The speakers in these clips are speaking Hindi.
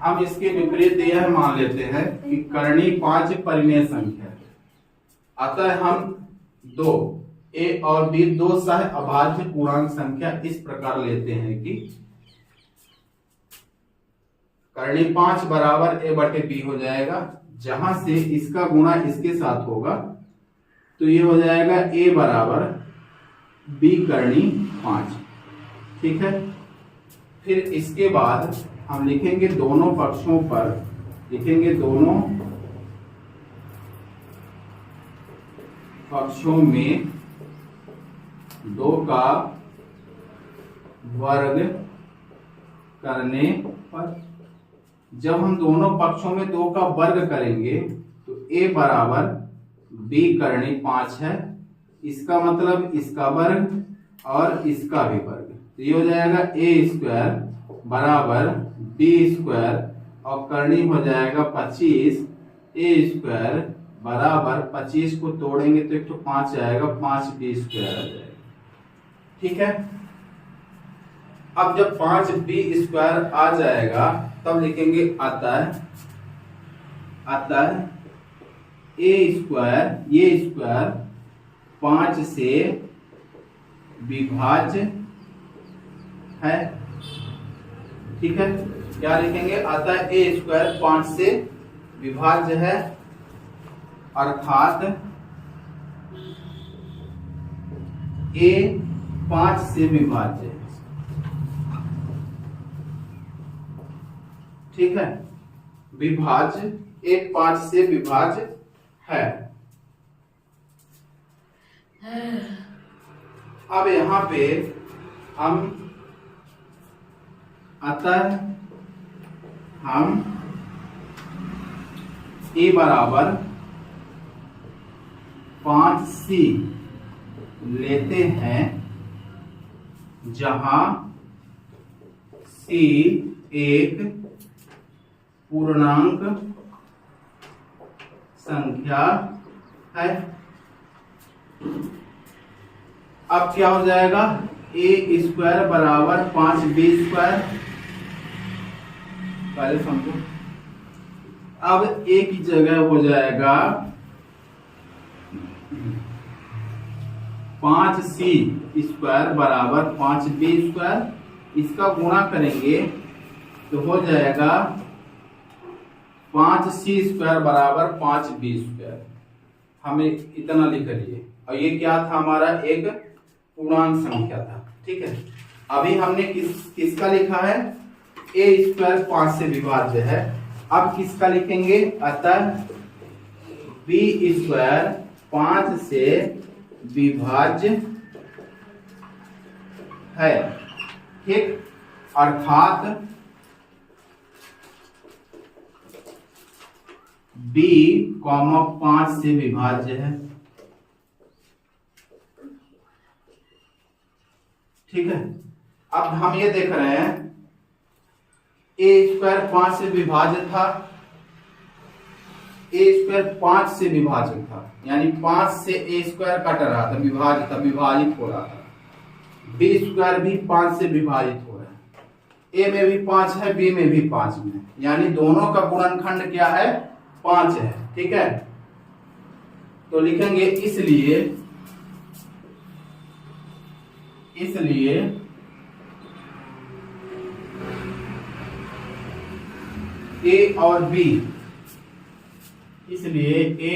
हम इसके विपरीत यह मान लेते हैं कि करनी 5 परिमेय संख्या है। अतः हम दो ए और बी दो सह अभाज्य पूर्णांक संख्या इस प्रकार लेते हैं कि करनी 5 बराबर ए बटे बी हो जाएगा, जहां से इसका गुणा इसके साथ होगा तो ये हो जाएगा ए बराबर बी करनी 5। ठीक है, फिर इसके बाद हम लिखेंगे दोनों पक्षों पर, लिखेंगे दोनों पक्षों में 2 का वर्ग करने पर। जब हम दोनों पक्षों में 2 का वर्ग करेंगे तो a बराबर b करनी 5 है, इसका मतलब इसका वर्ग और इसका भी वर्ग, तो ये हो जाएगा a स्क्वायर बराबर b स्क्वायर और करनी हो जाएगा 25, a स्क्वायर बराबर 25 को तोड़ेंगे तो एक तो 5 आएगा, 5b स्क्वायर आ जाएगा। ठीक है, अब जब 5b स्क्वायर आ जाएगा तब लिखेंगे अतः a स्क्वायर, ये स्क्वायर 5 से विभाज्य है। ठीक है, क्या लिखेंगे, अतः a स्क्वायर 5 से विभाज्य है, अर्थात a 5 से विभाज्य है। ठीक है, विभाज्य a 5 से विभाज्य है। अब यहां पे हम अतः हम a बराबर 5c लेते हैं, जहां c एक पूर्णांक संख्या है। अब क्या हो जाएगा, a स्क्वायर बराबर 5b स्क्वायर, पहले समझो। अब a की जगह हो जाएगा 5c स्क्वायर बराबर 5b स्क्वायर, इसका गुणा करेंगे तो हो जाएगा 5c स्क्वायर बराबर 5b स्क्वायर। हमें इतना लिख लिए, और ये क्या था, हमारा एक पूर्णांक संख्या था। ठीक है, अभी हमने किसका लिखा है, a स्क्वायर 5 से विभाज्य है। अब किसका लिखेंगे, अतः b स्क्वायर 5 से विभाज्य है। ठीक, अर्थात b, 5 से विभाज्य है। ठीक है, अब हम ये देख रहे हैं a स्क्वायर 5 से विभाज्य था, a स्क्वायर 5 से विभाज्य था, यानी 5 से a स्क्वायर कट रहा था, विभाज्य था, विभाजित हो रहा था। b स्क्वायर भी 5 से विभाजित हो रहा है, a में भी 5 है, b में भी 5 में, यानी दोनों का गुणनखंड क्या है, 5 है। ठीक है, तो लिखेंगे इसलिए a और b, इसलिए a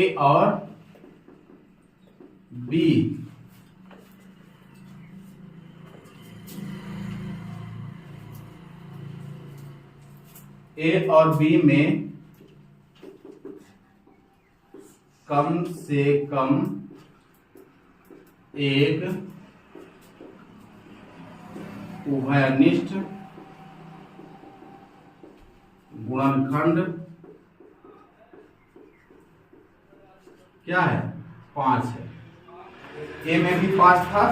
और b में कम से कम एक उभयनिष्ठ गुणनखंड क्या है, 5 है। a में भी 5 था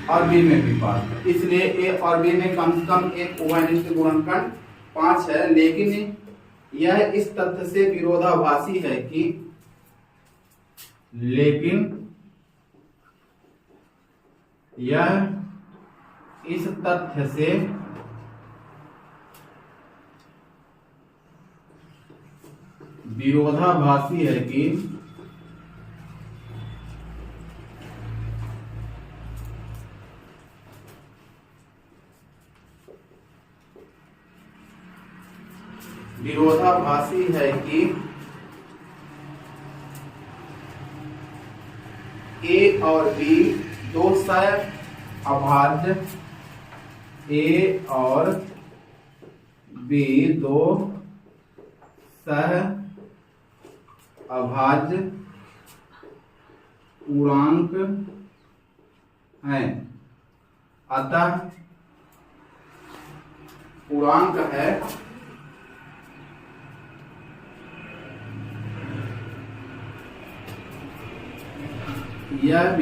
और b में भी 5 था, इसलिए a और b में कम से कम एक उभयनिष्ठ गुणनखंड 5 है। लेकिन यह इस तथ्य से विरोधाभासी है कि यह इस तथ्य से विरोधाभासी है कि ए और बी दो सह अभाज्य, ए और बी दो सह अभाज्य पूर्णांक हैं। अतः पूर्णांक है यह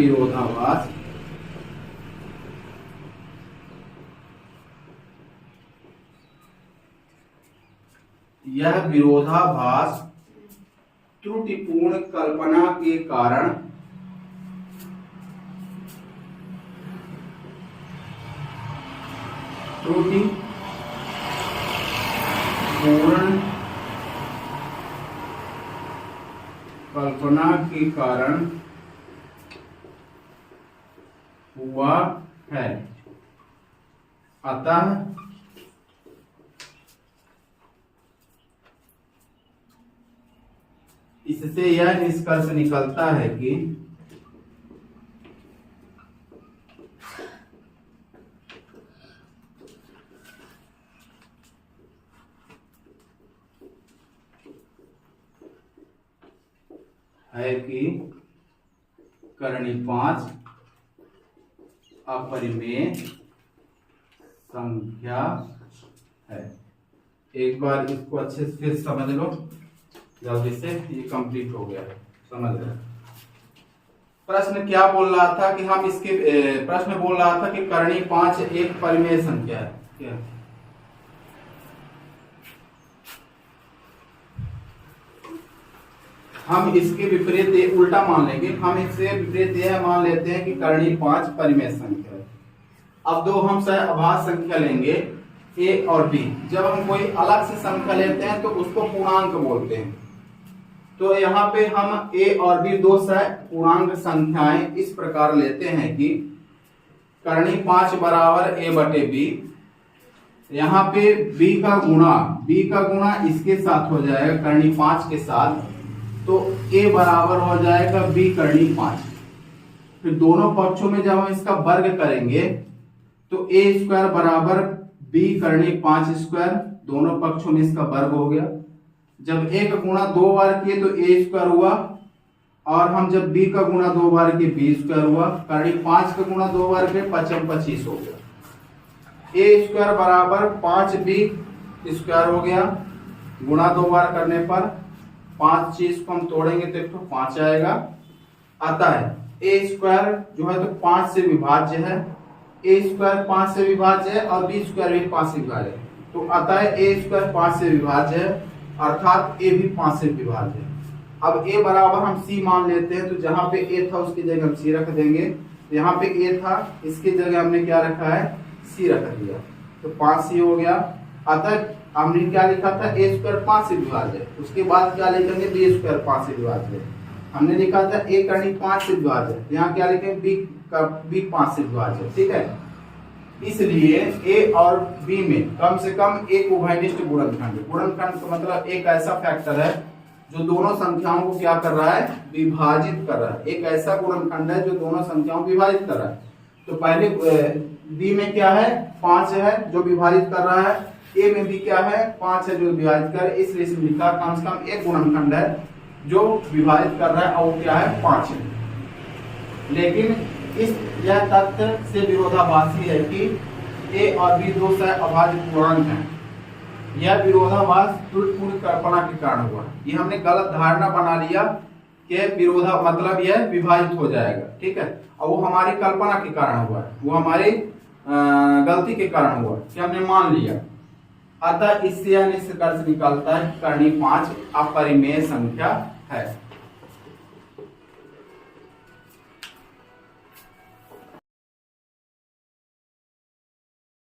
विरोधाभास त्रुटिपूर्ण कल्पना के कारण हुआ है। अतः इससे यह निष्कर्ष निकलता है कि करणी 5 अपरिमेय संख्या है। एक बार इसको अच्छे से फिर समझ लो जल्दी से, ये कंप्लीट हो गया, समझ रहे। प्रश्न क्या बोल रहा था कि हम इसके प्रश्न बोल रहा था कि करणी 5 एक परिमेय संख्या है। क्या हम इसके विपरीत उल्टा मान लेंगे, हम इससे विपरीत यह मान लेते हैं कि करणी 5 परिमेय संख्या है। अब दो हम सह अभाज्य संख्या लेंगे ए और बी। जब हम कोई अलग से संख्या लेते हैं तो उसको पूर्णांक बोलते हैं। तो यहाँ पे हम ए और बी दो सह पूर्णांक संख्याएं इस प्रकार लेते हैं कि करणी 5 बराबर ए बटे बी। यहाँ पे बी का गुणा इसके साथ हो जाएगा करणी 5 के साथ, तो a बराबर हो जाएगा b करणी 5। फिर दोनों पक्षों में जब हम इसका वर्ग करेंगे तो a स्क्वायर बराबर b करणी 5 स्क्वायर, दोनों पक्षों में इसका वर्ग हो गया। जब a का गुणा 2 बार किए तो a स्क्वायर हुआ, और हम जब b का गुणा 2 बार किए b स्क्वायर हुआ। करणी 5 का गुणा 2 बार किए 5 25 हो गया। a स्क्वायर बराबर 5b स्क्वायर हो गया, गुणा 2 बार करने पर 5 चीज को हम तोड़ेंगे तो एक तो 5 आएगा। अतः a स्क्वायर जो है तो 5 से विभाज्य है, a स्क्वायर 5 से विभाज्य है और b स्क्वायर भी 5 से विभाज्य है। तो अतः a स्क्वायर 5 से विभाज्य है, अर्थात a भी 5 से विभाज्य है। अब a बराबर हम c मान लेते हैं, तो जहां पे a था उसकी जगह हम c रख देंगे। तो यहाँ पे a था, इसकी जगह हमने क्या रखा है, c रख दिया, तो 5c हो गया। अतः हमने क्या लिखा था, a स्क्वायर 5 से विभाज्य है। उसके बाद क्या लिखेंगे, b स्क्वायर 5 से विभाज्य है। हमने लिखा था a करणी 5 से विभाज्य है, यहाँ क्या लिखेंगे, b 5 से विभाज्य है। ठीक है, इसलिए a और b में कम से कम एक उभयनिष्ठ गुणनखंड। गुणनखंड का मतलब एक ऐसा फैक्टर है जो दोनों संख्याओं को क्या कर रहा है, विभाजित कर रहा है। एक ऐसा गुणनखंड है जो दोनों संख्याओं को विभाजित कर रहा है। तो पहले b में क्या है, 5 है जो विभाजित कर रहा है, a में भी क्या है, 5 है जो विभाजित कर रहा है। इसलिए इसमें लिखा कम से कम एक गुणनखंड है जो विभाजित कर रहा है, और वो क्या है, 5 है। लेकिन यह तथ्य से विरोधाभासी है कि a और b दो सह अभाज्य पूर्णांक हैं। यह विरोधाभास त्रुटिपूर्ण कल्पना के कारण हुआ। ये हमने गलत धारणा बना लिया कि विरोधा मतलब यह विभाजित हो जाएगा। ठीक है, और वो हमारी कल्पना के कारण हुआ, वो हमारी गलती के कारण हुआ कि हमने मान लिया। अतः इससे यह निष्कर्ष निकलता है कि करणी 5 अपरिमेय संख्या है।